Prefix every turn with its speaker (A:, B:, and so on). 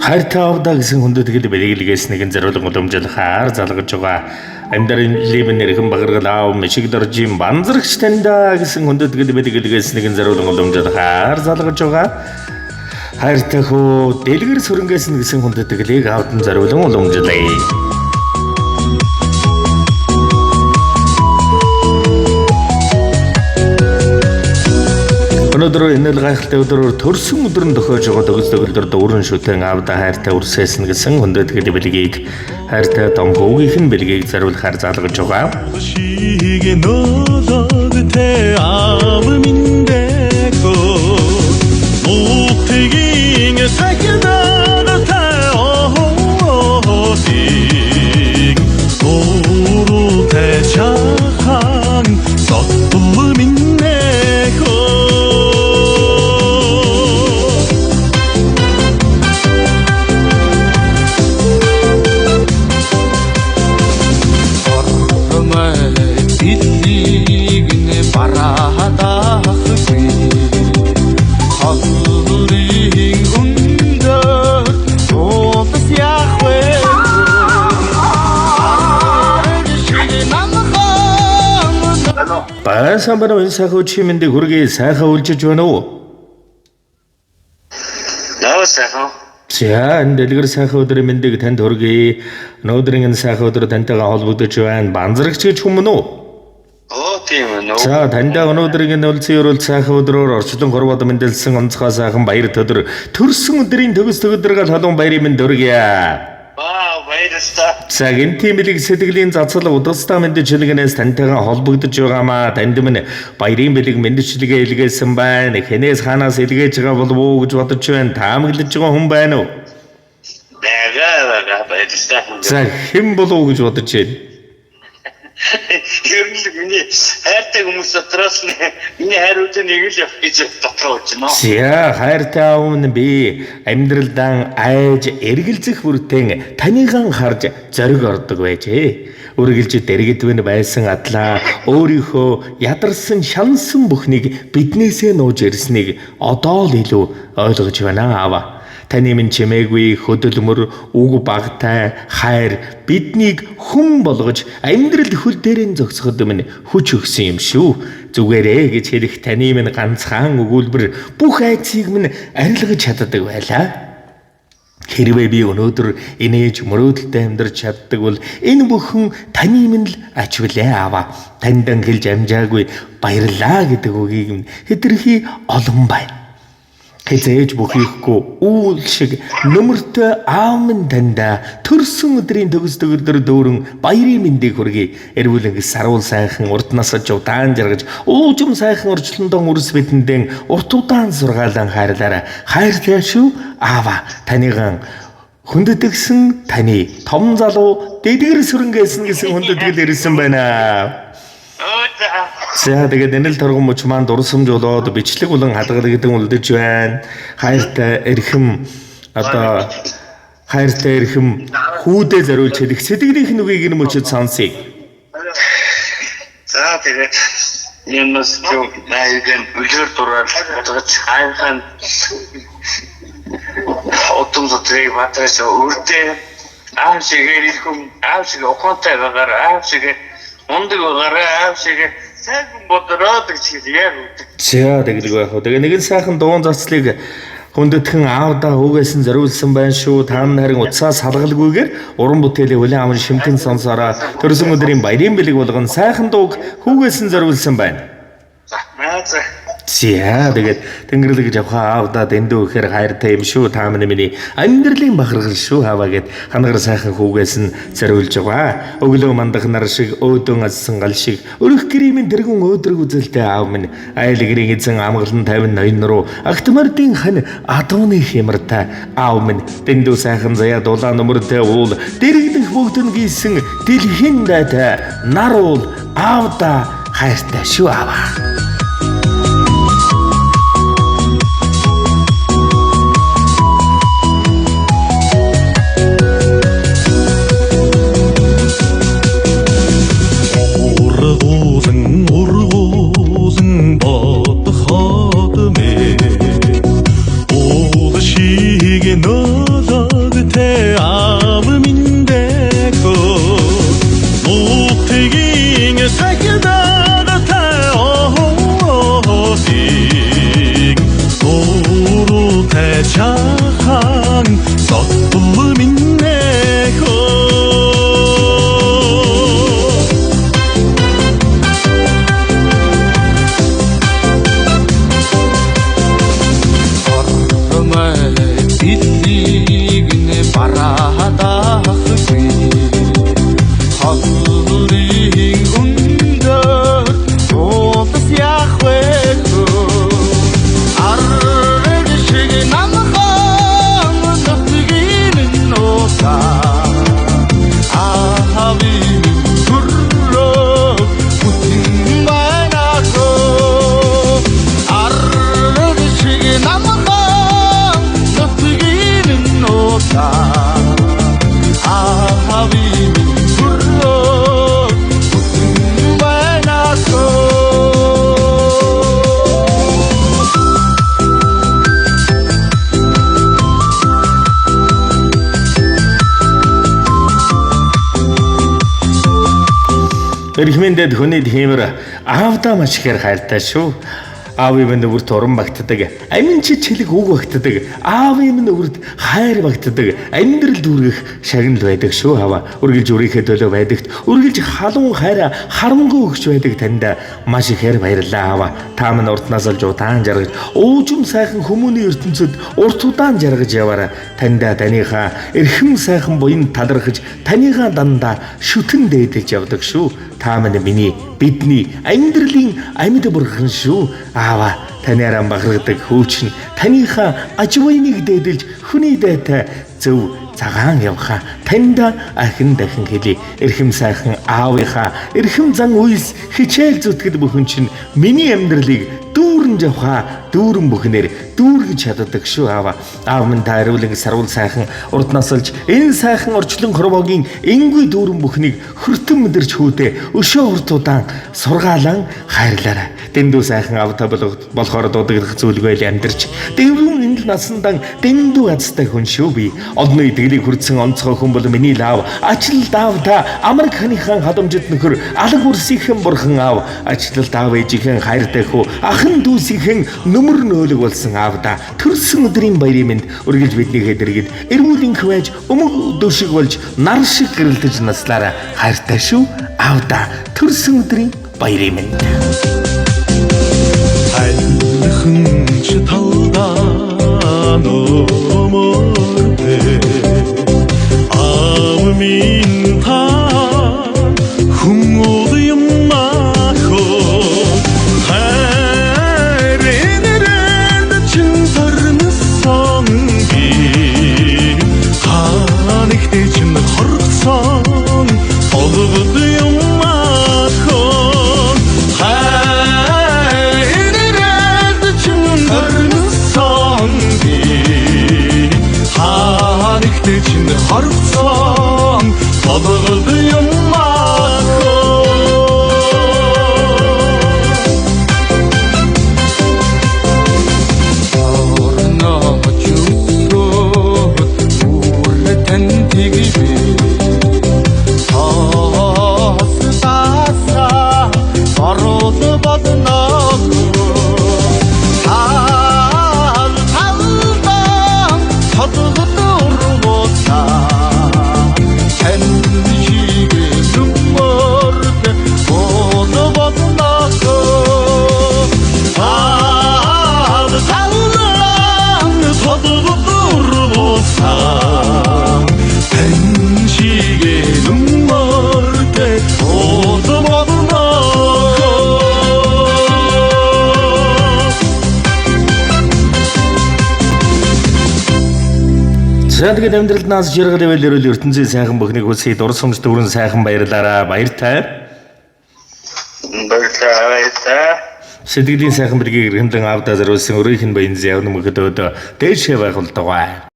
A: хайртай авдаа гэсэн хүндэт тэгэл бэлгэлгээс нэгэн зориулга уламжлахаар залгаж байгаа. Амьдрын ливэн нэрхэн багаргал аав мишиг доржим банзрагч тандаа гэсэн хүндэт тэгэл бэлгэлгээс нэгэн зориулга уламжлахаар залгаж байгаа. Хайртай хөө дэлгэр сүрэнгээс нэгэн хүндэт тэгэлийг аавдан зориулан уламжлая. Өнөөдөр энэ л гайхалтай өдрөөр төрсөн өдрөнд тохиож байгаа төгс төгөлдөр дөрөн шүтэн аавда хайртай үрсэсэн гэсэн хүндэт тэгэл бэлгийг хайртай том хөвгийнх нь бэлгийг зориулахаар залгаж байгаа. Самбар энэ сайхан чимэндээ хүргээ сайхан үлжиж байна уу?
B: Нөө сайхан.
A: За энэ дэлгэр сайхан өдрийн мэндийг танд хүргэе. Өнөөдрийн энэ сайхан өдөр тантайгаа холбогдож байна. Банзрагч гэж хүмүүн үү?
B: Тийм ээ.
A: За тандаа өнөөдрийн энэ үлцэн өрөөл сайхан өдрөөр орчлон хорвоод мэндэлсэн онцгой сайхан баяр төдөр төрсөн өдрийн төгс төгөлдрөг халуун баярын мэнд хүргэе. За энэ тиймлэг сэтгэлийн зацал удалстай мэдчилгэнээс тантайгаа холбогдож байгаамаа танд минь баярын бэлэг мэдчилгээ илгээсэн байна. Хэнээс ханаас илгээж байгаа болов уу гэж бодож байна. Таамаглаж байгаа хүн байна уу?
B: Бага баярлалаа.
A: За хэн болов уу гэж бодож байна?
B: Ер нь миний хайртай хүмүүс дотроос миний хайр үтэн нэг л явах гэж дотроо очно.
A: За хайртай аав минь би амьдралдаа айж эргэлзэх бүртэн танийхан харж зориг ордог байжээ. Үргэлж дэргэдвэн байсан адлаа өөрийнхөө ядарсан шансан бүхнийг биднээсээ нууж ирснийг одоо л илүү ойлгож байна аава. Таны минь чимээгүй хөдөлмөр үг багтай хайр биднийг хүн болгож амьдрал хөл дээрэн зогсоход минь хүч өгсөн юм шүү. Зүгээрээ гэж хэлэх таны минь ганцхан өгүүлбэр бүх айцыг минь арилгаж чаддаг байлаа. Хэрвээ би өнөөдөр инээж мөрөөдөлтэй амьдарч чаддаг бол энэ бүхэн таны минь л ачвлаа аваа. Тандан хэлж амжаагүй баярлаа гэдэг үгийг минь хэтэрхий олон байна. Хэзээж бүхийхгүй үйл шиг нөмөртэй аав минь тандаа төрсөн өдрийн төгс төгөлдөр дүүрэн баярын мэндийг хүргэе. Эрүүлэн саруул сайхан урд насаж удаан жаргаж уужим сайхан орчлондон үрс бидэндэн урт удаан сургаалan хайрлаарай. Хайртай шүү аава. Танийган хүндэтгсэн таны том залуу дэдгэр сүрэнгээс гэсэн хүндэтгэл ирсэн байна. За тэгээд энэ л торгон мөч маань дурсамж болоод бичлэг болон хадгалагдсан үлдэж байна. Хайртай эрхэм одоо хайртай эрхэм хүүдээ зориулж хэлэх сэтгэлийнх нь үгийг нь мөчөд сонсъё.
B: За тэгээд юмс юу найгэн үлгэр дураар хадгалж хайрхан отом дотрыг батраш үрдээ аав шиг ирхэм аав шиг ухаантай байгаа аав шиг ондог байгаа аав шиг сайхан бодроод гэж яг үүдэг.
A: За тэгэлгүй яах вэ? Тэгээ нэгэн сайхан дуун зацлыг хүндэтгэн аавдаа хүүгээс нь зориулсан байна шүү. Та нар харин уцаа салгалгүйгээр уран бүтээлээ хүлээн аван шимтэн сонсороо төрсөн өдрийн баярын бэлэг болгон сайхан дууг хүүгээс нь зориулсан байна.
B: За.
A: За тэгээд тэнгэрлэг гэж авахаа аавдаа дэндүү ихээр хайртай юм шүү. Та миний амьдралын бахархал шүү хаваа гэд ханагар сайхан хүүгээс нь зориулж байгаа. Өглөө мандах нар шиг өөдөн азсан гал шиг өрөх гэрийн тэргэн өөдрөг үзэлтэй аав минь айл гэрийн эзэн амгалан 50 ноён руу агтмардын хань адууны хямартай аав минь дэндүү сайхан заяа дулаан нөмөртэй уул дэрэгдэх бүгдэн гийсэн дэлхийн дайтай нар уул аавдаа хайртай шүү аваа.
C: Уулшиг нөлөө хүнтэй аавминдэко нүгтгийн сахидагатай оосиг өөрөтэй чахан соттулминдэко Парадахгүй хаврын өндөр уус яхвэко арэг шиг намхан нутгийн носа ахави гурроо бүтэн байнако арэг шиг намхан нутгийн носа
A: Эрхмэндэд хүний тиймэр аавдаа маш ихээр хайртай шүү. Аавын минь өвөрт уран багтдаг, амин чилэг үг багтдаг, аавын минь өвөрт хайр багтдаг, амьдрал дүүргэх шагнал байдаг шүү аваа. Үргэлж өөрийнхөө төлөө байдагт, үргэлж халуун хайраа харамгүй өгч байдаг танд маш ихээр баярлалаа аваа. Та минь уртнаас олж удаан жаргаж, уужим сайхан хүмүүний ертөнцид урт удаан жаргаж яваарай. Танд таныхаа эрхэм сайхан буян талархаж, таныхаа дандаа шүтэн дээдэж явдаг шүү. Та минь миний бидний амьдралын амьд бурхан шүү. Аава танаараа баграгдаг хөөч нь таныхаа аж буйныг дээдэлж хүний дайтай зөв цагаан явхаа танд ахин дахин хэлий. Эрхэм сайхан аавынхаа эрхэм зан үйлс хичээл зүтгэл бүхэн чинь миний амьдралыг дүүрэн явхаа дүүрэн бүхнээр дүүргэж чаддаг шүү аава. Аав минь та хариулан сарвал сайхан урднаас олж энэ сайхан орчлон хорвогийн энгүй дүүрэн бүхнийг хөртөн мэдэрч хүүдээ өшөө урт удаан сургаалan хайрлаарай. Дэндүү сайхан аавтай болохоор дуудагдах зүйлгүй амьдарч дэврүүн энэ насндан дэндүү азтай хүн шүү би. Одны идгэлийг хүртсэн онцгой хүн бол миний лав. Ачлал даавда Америк ханыхан хадамжид нөхөр алаг үрсийнхэн бурхан аав. Ачлал даав ээжийнхэн хайртай хүү ахын дүүсийнхэн нүмер нөөлөг болсон аавда. Төрсөн өдрийн баярын мэнд үргэлж биднийхээ дэргэд эргүүлэнх байж өмг дөшиг болж нар шиг гэрэлтэж наслаараа хайртай шүү аавда. Төрсөн өдрийн баярын мэнд.
C: Хайрхан чи талдаа номорте аав минь та хүмүүс юм нахо хайрэнэрэд чин сарнасан би ханихтэй чин хорцсон олгод юм нахо чин харцсан толгод юм аахо орно чүсрот үртэн тиги таасаа ород бодно
A: Тэгээд амьдралд нас жаргал ивэлэрүүл ертөнцийн сайхан бүхнийг хүсье дурсамж дүүрэн сайхан баярлаараа баяртай.
B: Баярлалаа.
A: Сэтгэлийн сайхан бэргийг эрхэмлэн авдаа зориулсан өөрийнх нь баян зэвн мөхөдөөд дээшээ байх болтугай.